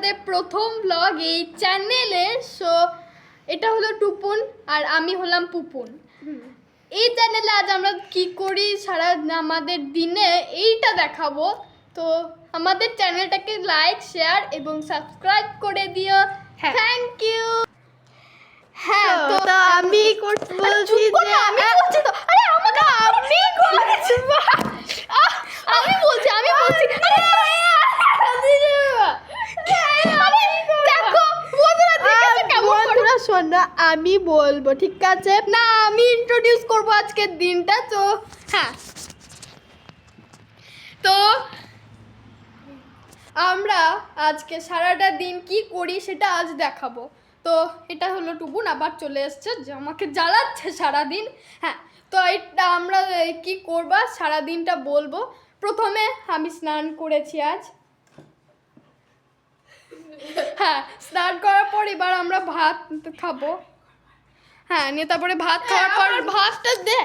আমাদের প্রথম ব্লগ এই চ্যানেলে। সো এটা হলো টুপুন আর আমি হলাম পুপুন। এই চ্যানেলে আজ আমরা কি করি সারা আমাদের দিনে এইটা দেখাবো। তো আমাদের চ্যানেলটাকে লাইক শেয়ার এবং সাবস্ক্রাইব করে দিও। Thank you. হ্যাঁ, তো আমি বলছি যে আমি বলছি তো, আরে আমাকে আমি বলছি বন্ধুরা শোনো, আমি বলবো, ঠিক আছে? না, আমি ইন্ট্রোডিউস করবো আজকের দিনটা। তো হ্যাঁ, তো আমরা আজকে সারাটা দিন কি করি সেটা আজ দেখাবো। তো এটা হলো টুপুন, আবার চলে এসছে যে আমাকে জ্বালাচ্ছে সারাদিন। হ্যাঁ, তো এটা আমরা কি করবা সারাদিনটা বলবো। প্রথমে আমি স্নান করেছি আজ। হ্যাঁ, স্নান করার পর এবার আমরা ভাত খাবো। হ্যাঁ, নিয়ে তারপরে ভাত খাওয়ার পর ভাতটা দে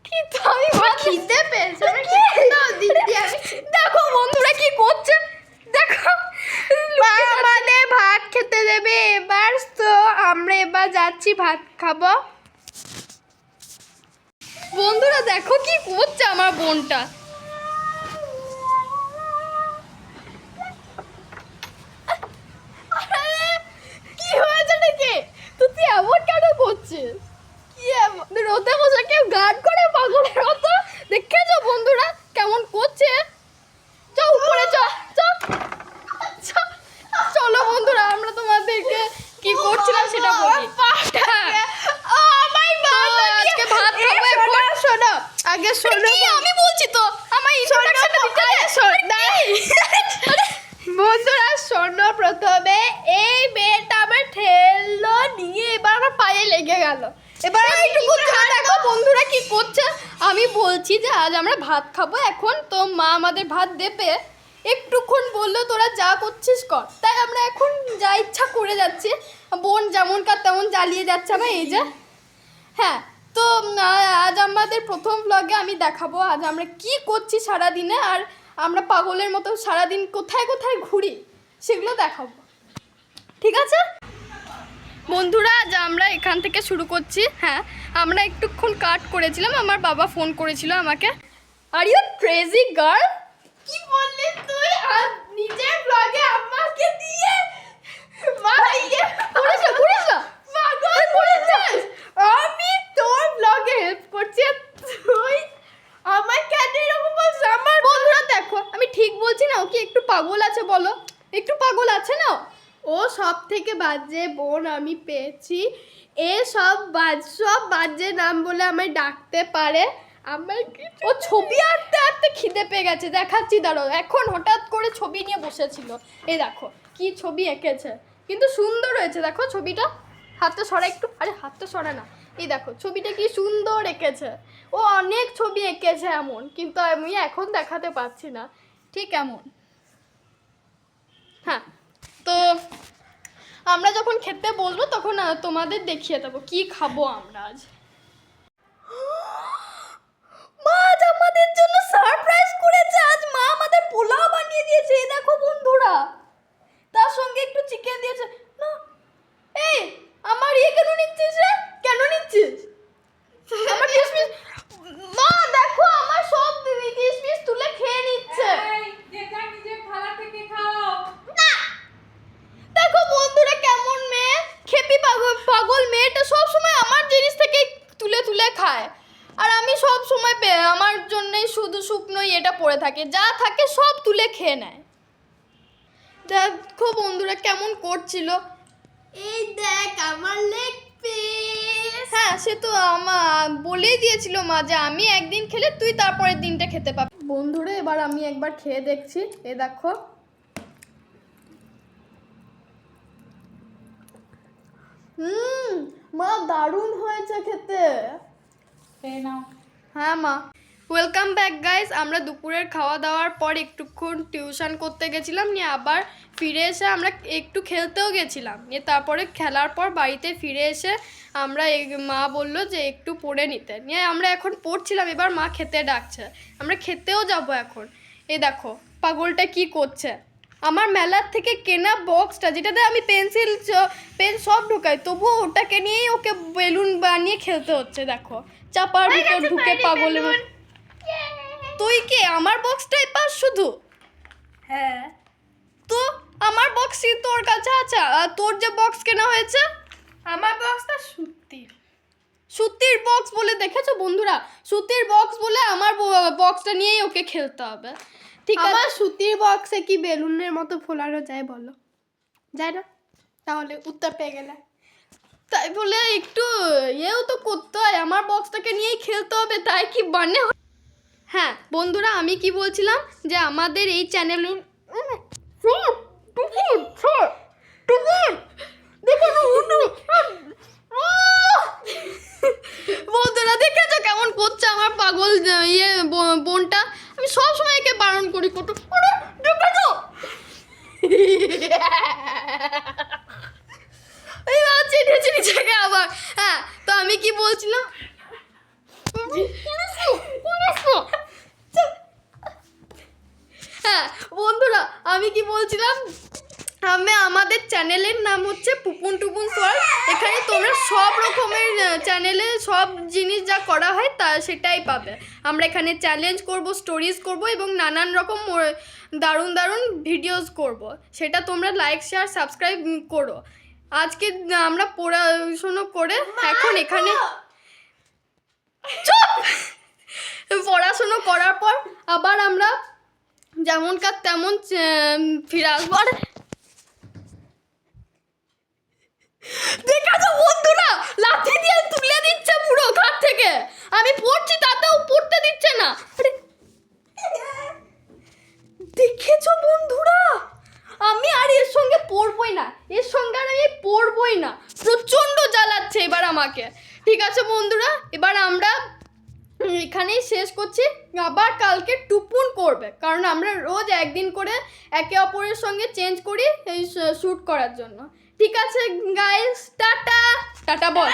কি তো আমি খিদে পেয়েছে, দেখো বন্ধুরা কি করছে, দেখো আমাদের ভাত খেতে দেবে এবার। তো আমরা এবার যাচ্ছি ভাত খাবো। বন্ধুরা দেখো কি করছে আমার বোনটা। কি হয়েছে নাকি? তুই এমন কেন করছিস? কি রোদে বসে কেউ গান করে পাগলের মতো? দেখেছো বন্ধুরা কেমন করছে? চ উপরে চ। চলো বন্ধুরা, আমরা তোমাদেরকে কি করছিলাম সেটা বলি। আজকে ভাত খাবো। এখন শোনো, আগে শোনো, আমি বলছি তো আমার ইন্ট্রোডাকশনটা বন্ধুরা শোনো, প্রথমে এই মেয়েটা আমার ঠেললো, নিয়ে এবার আমার পায়ে লেগে গেল। এবার দেখো বন্ধুরা কি করছে। আমি বলছি যে আজ আমরা ভাত খাবো। এখন তো মা আমাদের ভাত দেবে, একটুক্ষণ বললো তোরা যা করছিস কর। তাই আমরা এখন যা ইচ্ছা করে যাচ্ছি। বোন যেমনকার তেমন জ্বালিয়ে যাচ্ছে আমার এই যে। হ্যাঁ, তো আজ আমাদের প্রথম ব্লগে আমি দেখাবো আজ আমরা কি করছি সারাদিনে, আর আমরা পাগলের মতো সারাদিন কোথায় কোথায় ঘুরি সেগুলো দেখাবো, ঠিক আছে বন্ধুরা? আজ আমরা এখান থেকে শুরু করছি। হ্যাঁ, আমরা একটুক্ষণ কাট করেছিলাম, আমার বাবা ফোন করেছিল আমাকে। আর ইউ ক্রেজি গার্ল, কি বললি তুই? আর নিজের ব্লগে আমাকে দিয়ে আমি তোর ব্লগে হেল্প করছি আর তুই আমার কেন এরকম বলছিস? আমার বন্ধুরা দেখো আমি ঠিক বলছি না? ও কি একটু পাগল আছে বলো? একটু পাগল আছে না? ও সব থেকে বাজে বোন আমি পেয়েছি। সব বাজে নাম বলে আমায় ডাকতে পারে। আমার ও ছবি আঁকতে আঁকতে খিদে পেয়ে গেছে, দেখাচ্ছি দাঁড়াও। এখন হঠাৎ করে ছবি নিয়ে বসেছিল। এই দেখো কি ছবি এঁকেছে, কিন্তু সুন্দর হয়েছে। দেখো ছবিটা, হাতটা সরা একটু, আরে হাতটা সরা না। এই দেখো ছবিটা কি সুন্দর এঁকেছে। ও অনেক ছবি এঁকেছে এমন, কিন্তু আমি এখন দেখাতে পারছি না ঠিক এমন। হ্যাঁ, তো আমরা যখন খেতে বলবো তখন তোমাদের দেখিয়ে দেবো কি খাবো আমরা আজ। মা আজ আমাদের জন্য সারপ্রাইজ করেছে। আজ মা আমাদের পোলাও বানিয়ে দিয়েছে। এই দেখো বন্ধুরা, তার সঙ্গে একটু চিকেন দিয়েছে। না, এই আমার কেন নিচ্ছিস রে? কেন নিচ্ছিস আমার কিশমিশ? মা দেখো আমার সব কিশমিশ তুলে খেয়ে নিচ্ছে। দেখো বন্ধুরা কেমন মেয়ে, খেপি পাগল মেয়েটা সব সময় আমার জিনিস থেকে তুলে তুলে খায়। আর আমি সব সময় আমার জন্যই শুধু শুকনোই এটা পড়ে থাকে, যা থাকে সব তুলে খেয়ে নেয়। দেখো বন্ধুরা কেমন করছিল। এই দেখ আমার লেগ পিস। হ্যাঁ, সে তো আমার বলেই দিয়েছিল মা যে আমি একদিন খেলে তুই তারপরের দিনটা খেতে পাবি। বন্ধুরা এবার আমি একবার খেয়ে দেখছি। এ দেখো, মা দারুণ হয়েছে খেতে। হ্যাঁ মা। Welcome back guys. আমরা দুপুরের খাওয়া দাওয়ার পর একটুক্ষণ টিউশন করতে গেছিলাম, নিয়ে আবার ফিরে এসে আমরা একটু খেলতেও গেছিলাম। নিয়ে তারপরে খেলার পর বাড়িতে ফিরে এসে আমরা মা বললো যে একটু পড়ে নিতে, নিয়ে আমরা এখন পড়ছিলাম। এবার মা খেতে ডাকছে, আমরা খেতেও যাব এখন। এই দেখো পাগলটা কি করছে। আমার মেলার থেকে কেনা বক্সটা যেটাতে আমি পেন্সিল পেন সব ঢোকাই, তবুও ওটাকে নিয়েই ওকে বেলুন বানিয়ে খেলতে হচ্ছে। দেখো চাপার ভিতর ঢুকে পাগলের মতো। তুই কি আমার বক্সটাই পাস শুধু? হ্যাঁ, তো আমার বক্সই তোর কাছে আছে, আর তোর যে বক্স কেনা হয়েছে আমার বক্সটা সুতির। সুতির বক্স বলে, দেখেছো বন্ধুরা, সুতির বক্স বলে আমার বক্সটা নিয়েই ওকে খেলতে হবে। ঠিক আছে, আমার সুতির বক্সে কি বেলুনের মতো ফোলানো যায় বলো? যায় না? তাহলে উত্তর পেয়ে গেলে। তাই বলে একটু ইয়েও তো করতে হয়, আমার বক্সটাকে নিয়েই খেলতে হবে, তাই কি মানে? হ্যাঁ বন্ধুরা, আমি কি বলছিলাম যে আমাদের এই চ্যানেল বন্ধুরা দেখেছো কেমন করছে আমার পাগল বোনটা? আমি সব সময় একে বারণ করি কত, দেখেছো? আবার হ্যাঁ, তো আমি কি বলছিলাম, হ্যাঁ বন্ধুরা আমি কি বলছিলাম, আমাদের চ্যানেলের নাম হচ্ছে পুপুন টুপুন সোয়াল। এখানে তোমরা সব রকমের চ্যানেলে সব জিনিস যা করা হয় তা সেটাই পাবে। আমরা এখানে চ্যালেঞ্জ করব, স্টোরিজ করব এবং নানান রকম দারুণ দারুণ ভিডিওস করব। সেটা তোমরা লাইক শেয়ার সাবস্ক্রাইব করো। আজকে আমরা পড়াশুনো করে এখন এখানে পড়াশুনো করার পর আবার আমরা যেমনকার তেমন ফিরে আসবো। দেখাতো বন্ধুরা, লাঠি দিয়ে তুলে দিচ্ছে পুরো ঘর থেকে, আমি পড়ছি তাতেও পড়তে দিচ্ছে না। দেখেছো বন্ধুরা, আমি আর এর সঙ্গে পড়বই না, এর সঙ্গে আর আমি পড়বই না, প্রচণ্ড জ্বালাচ্ছে এবার আমাকে। ঠিক আছে বন্ধুরা, এবার আমরা এখানেই শেষ করছি, আবার কালকে টুপুন করবে, কারণ আমরা রোজ একদিন করে একে অপরের সঙ্গে চেঞ্জ করি এই শ্যুট করার জন্য। ঠিক আছে গাইস, টাটা টাটা বল।